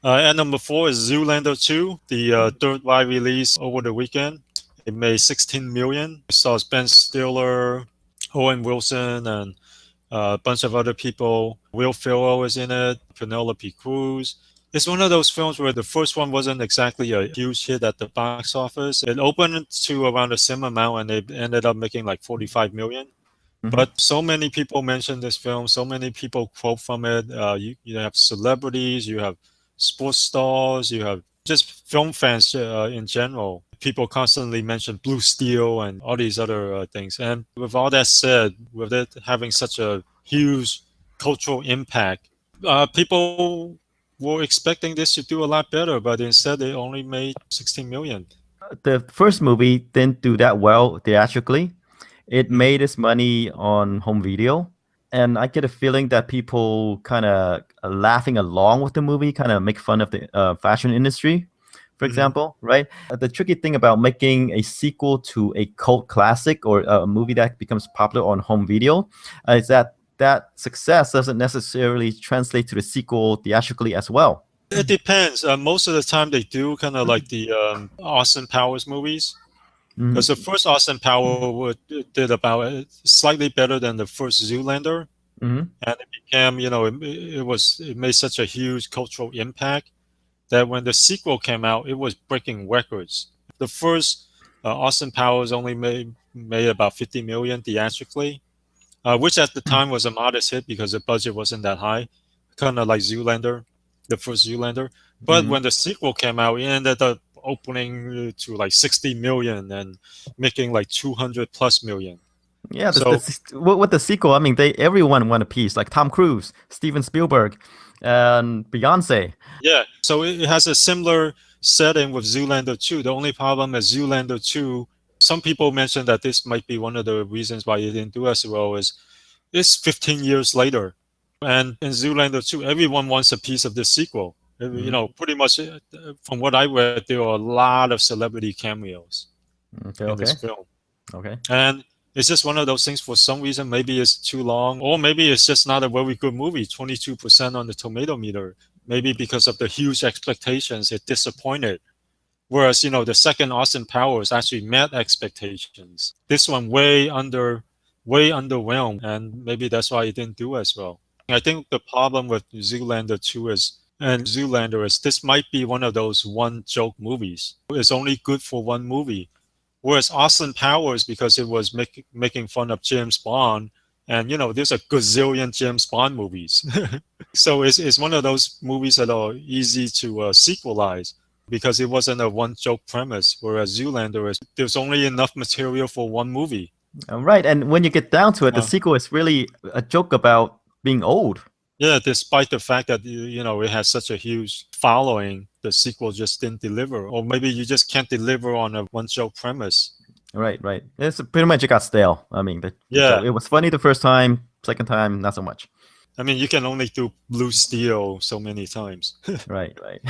And number four is Zoolander 2, the third wide release over the weekend. It made 16 million. It stars Ben Stiller, Owen Wilson, and a bunch of other people. Will Ferrell is in it, Penelope Cruz. It's one of those films where the first one wasn't exactly a huge hit at the box office. It opened to around the same amount and they ended up making like 45 million. Hmm. But so many people mention this film, so many people quote from it. You have celebrities, you have sports stars, you have just film fans in general. People constantly mention Blue Steel and all these other things. And with all that said, with it having such a huge cultural impact, people were expecting this to do a lot better, but instead they only made 16 million. The first movie didn't do that well theatrically. It Mhm. made its money on home video. And I get a feeling that people kind of laughing along with the movie, kind of make fun of the fashion industry, for Mhm. example, right? The tricky thing about making a sequel to a cult classic or a movie that becomes popular on home video is that that success doesn't necessarily translate to the sequel theatrically as well. It depends. Most of the time, they do kind of like the Austin Powers movies. Hmm. Because the first Austin Power did about slightly better than the first Zoolander, Hmm. and it became, it made such a huge cultural impact that when the sequel came out, it was breaking records. The first Austin Powers only made about 50 million theatrically, which at the time was a modest hit because the budget wasn't that high, kind of like Zoolander, the first Zoolander. But Hmm. when the sequel came out, it ended up opening to like 60 million and making like 200 plus million. Yeah, So with the sequel, I mean, they everyone won a piece, like Tom Cruise, Steven Spielberg, and Beyonce. yeah, so it has a similar setting with Zoolander 2. The only problem is Zoolander 2. Some people mentioned that this might be one of the reasons why it didn't do as well is it's 15 years later. And in Zoolander 2, everyone wants a piece of this sequel. Mhm. Pretty much from what I read, there are a lot of celebrity cameos Okay, in this okay, film. okay. And it's just one of those things for some reason, maybe it's too long, or maybe it's just not a very good movie, 22% on the tomato meter. Maybe because of the huge expectations, it disappointed. Whereas, the second Austin Powers actually met expectations. This one way underwhelmed, and maybe that's why it didn't do as well. I think the problem with Zoolander 2 and Zoolander is this might be one of those one joke movies. It's only good for one movie. Whereas Austin Powers, because it was making fun of James Bond, and there's a gazillion James Bond movies. So it's one of those movies that are easy to sequelize because it wasn't a one joke premise. Whereas Zoolander is there's only enough material for one movie. Right, and when you get down to it, the Uh, sequel is really a joke about being old. yeah, despite the fact that it has such a huge following, the sequel just didn't deliver, or maybe you just can't deliver on a one joke premise. Right, right. It's pretty much it got stale. I mean, the joke. Yeah, It was funny the first time, second time, not so much. I mean you can only do Blue Steel so many times. Right, right.